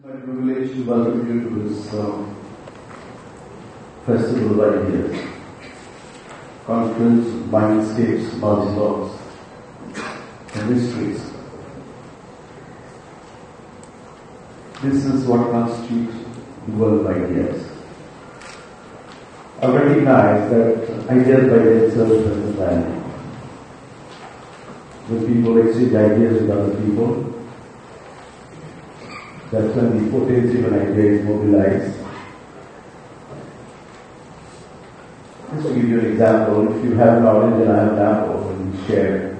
My privilege to welcome you to this festival of ideas, conference, MINDSCAPES, multi-laws, and mysteries. This is what constitutes the world of ideas. I recognize that ideas by themselves are the value. When people exchange ideas with other people, that's when the potency of an idea is mobilized. Just to give you an example, if you have an orange and I have an apple and we share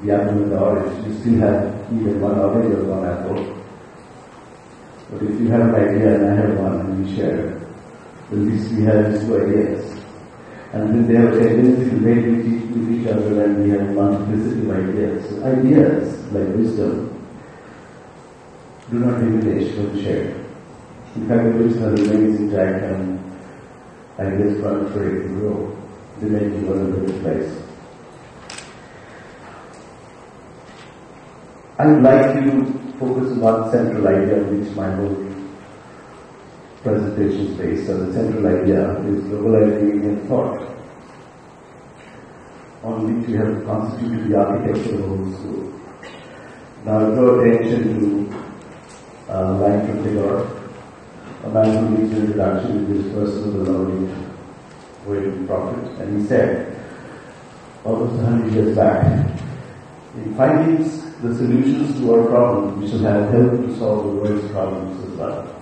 the apple and the orange, you still have either one orange or one apple. But if you have an idea and I have one and we share, at least we have these two ideas. And then they have a tendency to mate with each other and we have multiplicity of ideas. So ideas, like wisdom, do not diminish when shared. In fact, the wisdom remains intact and ideas proliferate and grow. They make the world a better place. I would like to focus on one central idea on which my whole presentation is based. So the central idea is globalizing Indian thought, on which we have constituted the architecture of the whole school. Now I draw attention to line from Tagore, a man who gives an introduction to this person of the laureate poet and prophet, and he said, almost 100 years back, in finding the solutions to our problems, we shall have help to solve the world's problems as well.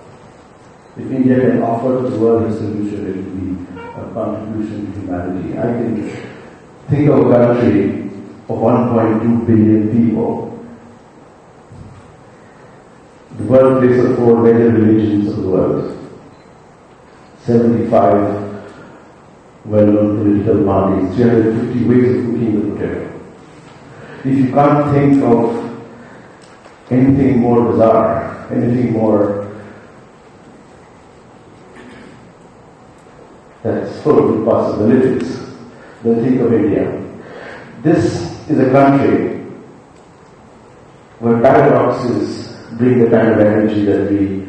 If India can offer to the world a solution, it will be a contribution to humanity. I can think of a country of 1.2 billion people, the birthplace of 4 major religions of the world, 75 well-known political parties, 350 ways of cooking the potato. If you can't think of anything more bizarre, anything more that's full of possibilities, then think of India. This is a country where paradoxes bring the kind of energy that we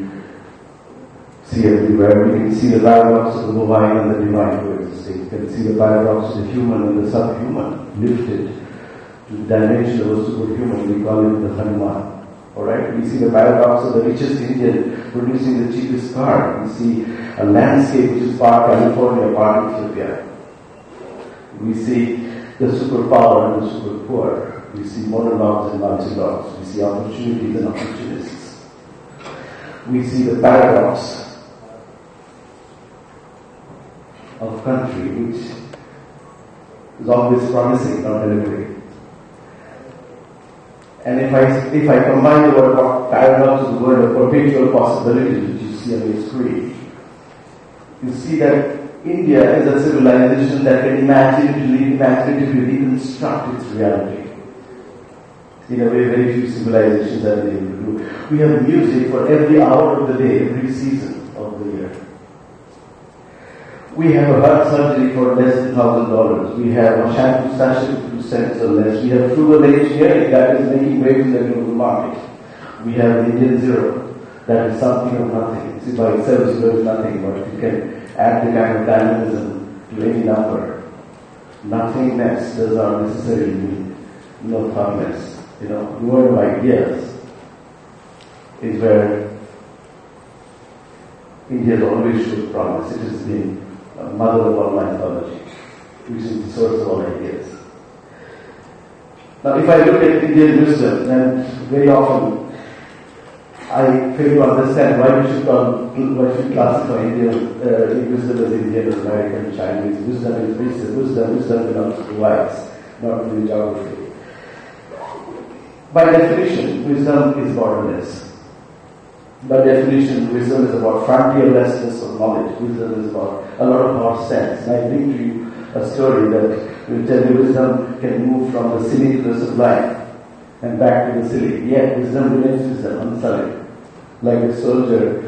see everywhere. We can see the paradox of the bovine and the divine coexisting. We can see the paradox of the human and the subhuman lifted to the dimension of a superhuman. We call it the Hanuman. Alright? We see the paradox of the richest Indian producing the cheapest car. We see a landscape which is part California, part Ethiopia. We see the superpower and the super poor. We see monologues and multi-logues. We see opportunities and opportunists. We see the paradox of country which is always promising, not delivering. And if I combine the word paradox with the word of perpetual possibilities, which you see on your screen, you see that India is a civilization that can imaginatively reconstruct its reality. In a way, very few civilizations are able to do. We have music for every hour of the day, every season of the year. We have a heart surgery for less than $1,000. We have a shampoo sachet for 2 cents or less. We have frugal engineering that is making waves in the global market. We have the Indian zero, that is something of nothing. See, by itself zero is nothing, but if you can add the kind of dynamism to any number, nothingness does not necessarily mean no thumbness. You know, the world of ideas is where India has always showed promise. It has been a mother of all mythology, which is the source of all ideas. Now, if I look at Indian wisdom, then very often I fail to understand why we should classify Indian wisdom as Indian, American, Chinese. Wisdom is wisdom. Wisdom belongs to the wise, not to the geography. By definition, wisdom is borderless. By definition, wisdom is about frontierlessness of knowledge. Wisdom is about a lot of more sense. And I bring to you a story that will tell you wisdom can move from the silly to the sublime and back to the silly. Yet wisdom remains wisdom, unsullied. Like a soldier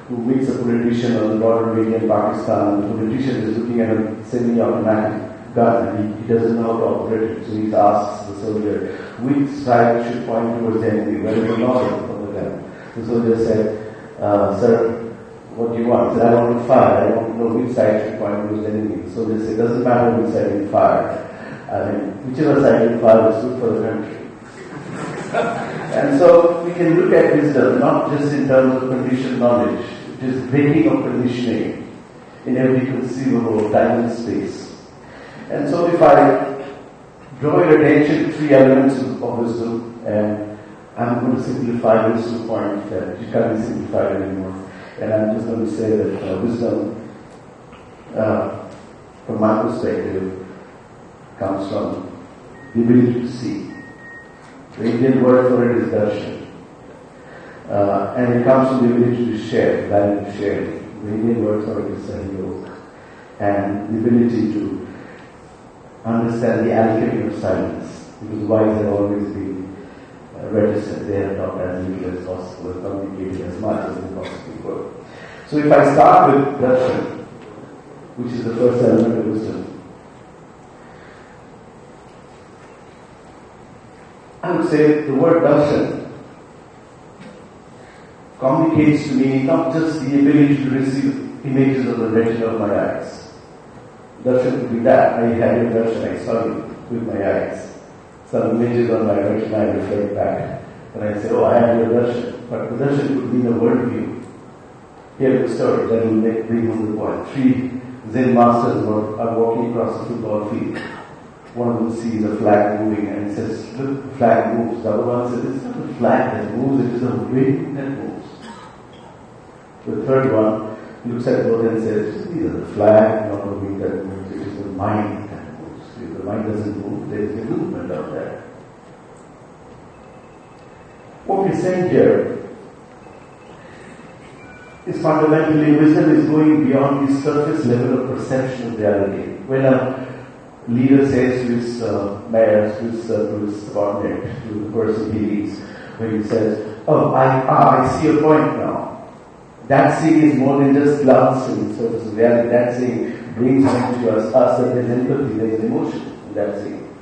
who meets a politician on the border of India and Pakistan, and the politician is looking at a semi-automatic gun and he doesn't know how to operate it. So he asks the soldier, which side should point towards the enemy, whether the nozzle or the gun. The soldier said, sir, what do you want? He said, I want to fire. I want to know which side should point towards the enemy. The soldier said, it doesn't matter which side you fire. I mean, whichever side you fire is good for the country. And so we can look at wisdom not just in terms of conditioned knowledge, it is breaking of conditioning in every conceivable time and space. And so if I draw your attention to three elements of wisdom, and I'm going to simplify this to a point that it can't be simplified anymore. And I'm just going to say that wisdom, from my perspective, comes from the ability to see. The Indian word for it is darshan. And it comes from the ability to share, value of sharing. The Indian word for it is sahyog. And the ability to understand the alchemy of silence. Because the wise have always been reticent. They have talked as little as possible, communicated as much as they possibly could. So if I start with darshan, which is the first element of wisdom, I would say the word darshan communicates to me not just the ability to receive images of the retina of my eyes. Darshan could be that. I had your darshan, I saw you with my eyes. Some images on my retina I reflect back. And I say, oh, I had your darshan. But the darshan could be the worldview. Here is the story that will bring home the point. Three Zen masters are walking across a football field. One of them sees a flag moving and says, look, the flag moves. The other one says, it's not the flag that moves, it is the wind that moves. The third one looks at both and says, these are the flag, not the wind that moves, it is the mind that moves. If the mind doesn't move, there is a movement out there. What we're saying here is fundamentally wisdom is going beyond the surface level of perception of reality. When a leader says to his mayor, to his subordinate, to the person he leads, when he says, oh, I see your point now. That seeing is more than just glancing the surface of reality. That seeing brings home to us that there is empathy, there is emotion in that seeing.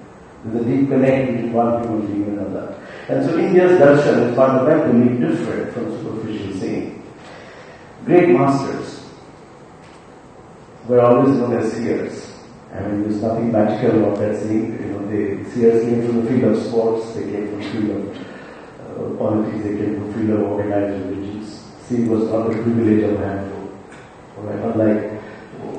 There's a deep connect between one human being and another. And so India's darshan is fundamentally different from superficial seeing. Great masters were always known as seers. I mean, there's nothing magical about that seeing. The seers came from the field of sports, they came from the field of politics, they came from the field of organized religions. Seeing was not the privilege of a handful. Unlike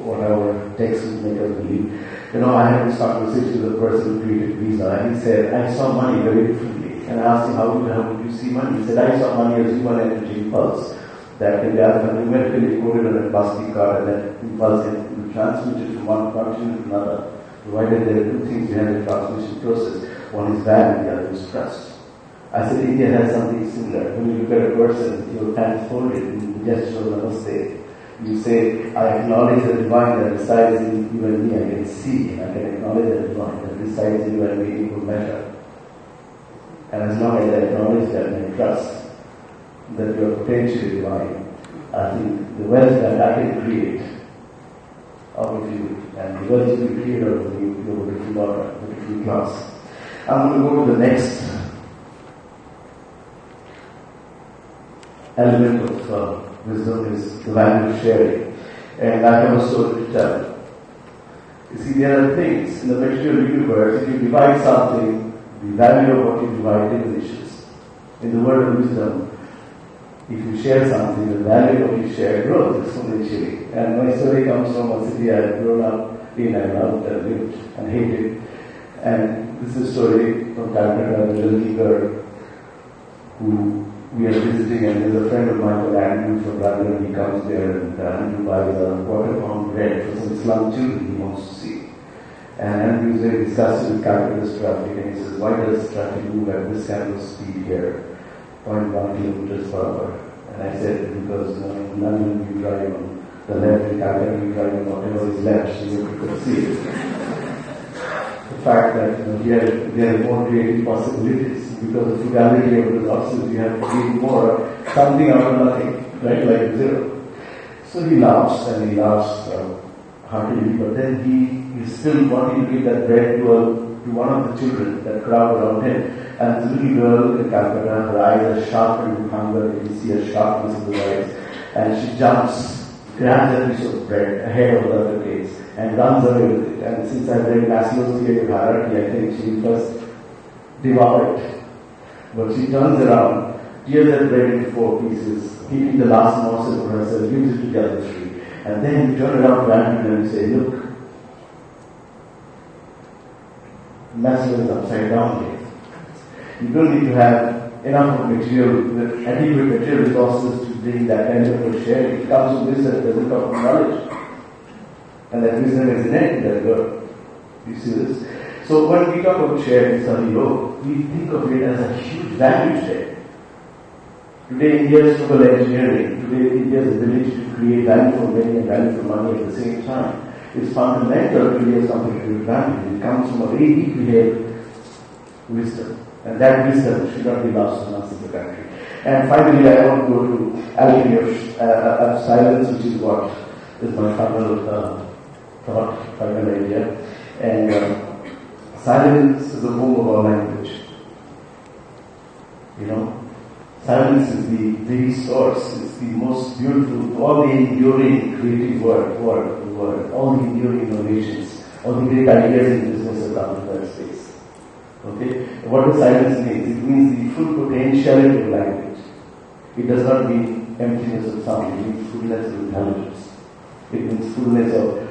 what our texts would make us believe. I had this conversation with a person who created Visa, and he said, I saw money very differently. And I asked him, how would you see money? He said, I saw money as human energy impulse. That can be numerically coded on a plastic card, and that impulse can be transmitted from one continent to another. Provided there are two things behind the transmission process. One is value, the other is trust. I said India has something similar. When you look at a person with your hands folded in the gesture of namaste, you say, I acknowledge the divine that resides in you and me. I can see, and I can acknowledge the divine that resides in you and me in equal measure. And as long as I acknowledge that and I trust that you are potentially divine, I think the wealth that I can create out of you and the wealth you create out of you, you will be daughter, the class. I'm going to go to the next element of wisdom is the value of sharing. And I have a story to tell. You see, there are things in the material universe, if you divide something, the value of what you divide diminishes. In the word of wisdom, if you share something, the value of what you share grows exponentially. And my story comes from a city I had grown up in and loved and lived and hated. And this is a story from Calcutta, a little girl who we are visiting, and there's a friend of mine called Andrew from London, and he comes there and Andrew buys a quarter-pound bread for some slum children he wants to see. And Andrew is very disgusted with Calcutta's traffic, and he says, why does traffic move at this kind of speed here, 0.1 kilometers per hour? And I said, because in London you drive on the left, in Calcutta you drive on whatever is left, so you could see it. The fact that there are more creative possibilities because of the frugality of resources, you have to give more, something out of nothing, right, like zero. So he laughs and he laughs heartily, but then he is still wanting to give that bread to to one of the children that crowd around him, and the little girl in Calcutta, her eyes are sharpened with hunger, you can see her sharpness in the eyes, and she jumps, grabs a piece of bread ahead of the other kids, and runs away with it. And since I've read Maslow's theory of hierarchy, I think she will first devour it. But she turns around, tears that bread into 4 pieces, keeping the last morsel for herself, gives it to the other 3. And then you turn around to Andrew and you say, look, Maslow is upside down here. You don't need to have enough of material, adequate material resources to bring that kind of sharing. It comes from this that doesn't come from knowledge. And that wisdom is innate in that girl. You see this? So when we talk about sharing Sahiyo, we think of it as a huge value share. Today India's civil engineering, today India's ability to create value for many and value for money at the same time is fundamental to India's competitive advantage. It comes from a very deeply held wisdom. And that wisdom should not be lost on us in the country. And finally, I want to go to alchemy of silence, which is what is my final thought, final idea. And silence is the home of our language. You know, silence is the very source. It's the most beautiful, all the enduring creative work, all the enduring innovations, all the great ideas in business have come to that space. Okay? What does silence mean? It means the full potentiality of language. It does not mean emptiness of sound. It means fullness of intelligence. It means fullness of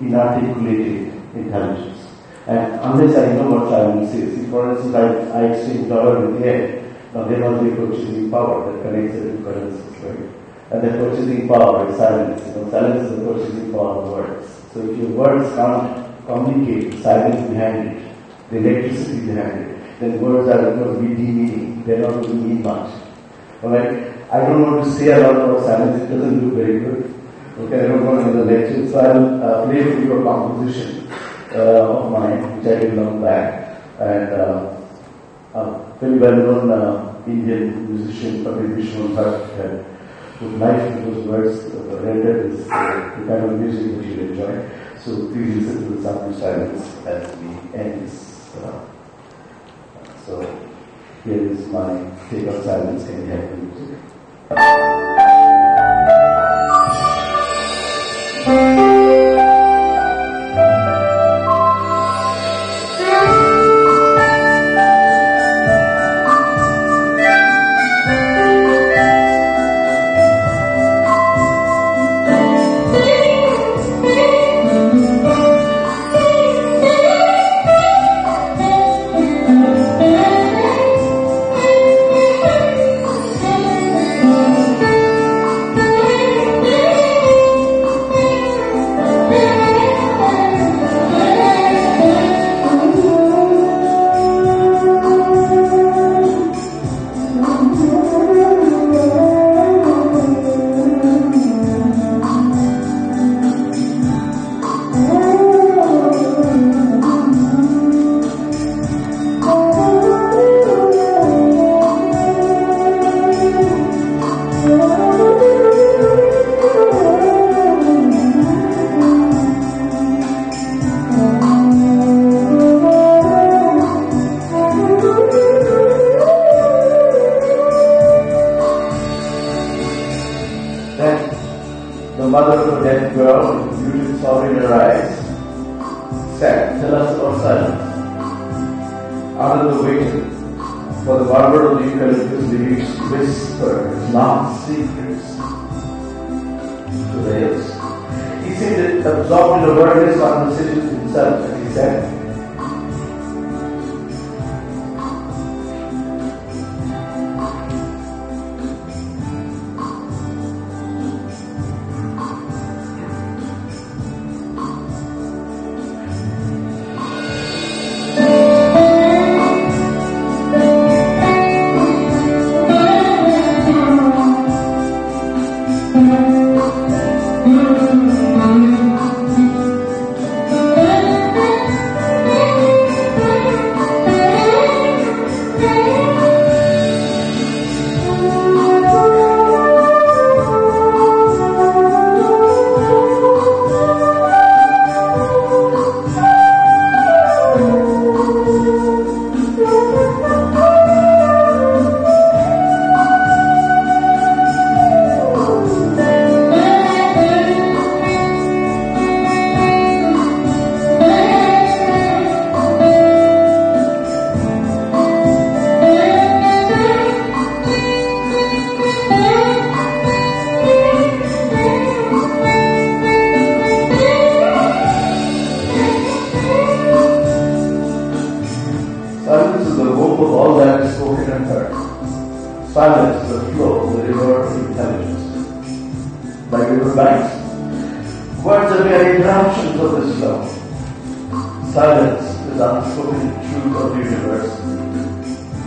inarticulated intelligence. And unless I know what silence is, if for instance I exchange dollar with yen, now there must be purchasing power that connects the two currencies, right? And that purchasing power is silence. You know, silence is the purchasing power of words. So if your words can't communicate the silence behind it, the electricity behind it, then words are going to be demeaning. They're not going to mean much. Alright? I don't want to say a lot about silence. It doesn't look very good. Okay, I don't want to the lecture. So I'll play for you a composition of mine, which I did long back. And very well-known Indian musician, Pandit Vishnu Bhatt, whose life in those words rendered is the kind of music that you enjoy. So please listen to the sound of silence as we end this. So here is my take on silence. Can you help me with it? Silence is the flow, the river of intelligence. Like river banks, words are mere interruptions of this flow. Silence is unspoken truth of the universe.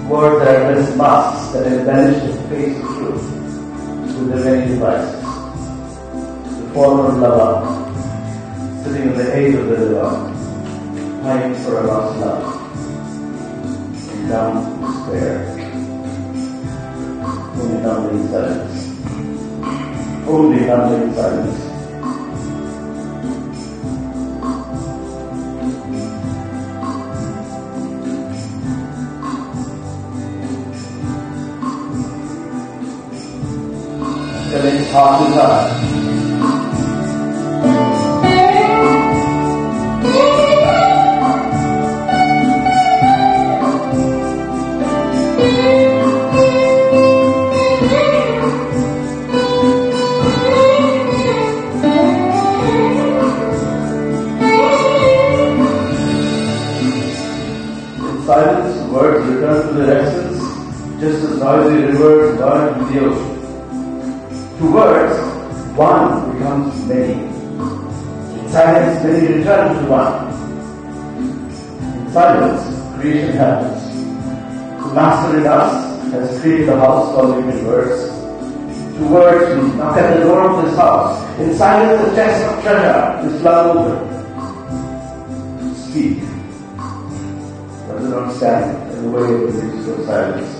Words are just masks that embellish the face of truth with their many devices. The former lover, sitting at the edge of the river, pining for a lost love, and down despair. Only numbing silence. Only numbing silence. Telling heart to heart. Silence, words return to their essence, just as noisy rivers burn in the ocean. To words, one becomes many. In silence, many return to one. In silence, creation happens. The Master in us has created a house called the universe. To words, we knock at the door of this house. In silence, the chest of treasure is flung open. Speak. Do not stand in the way of the musical silence.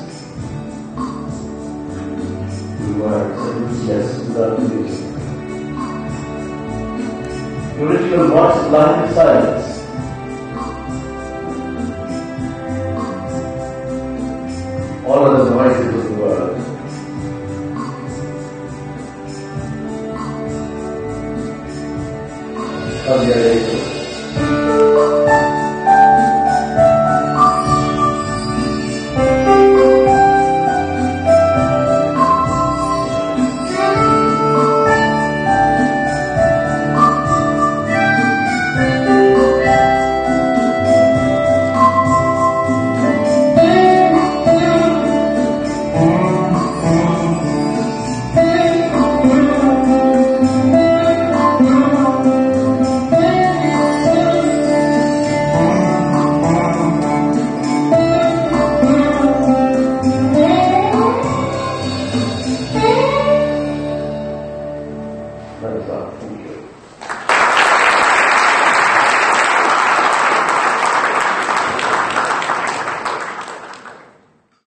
The words are useless without the music. The original voice blind in silence. All of the noises of the world. Of the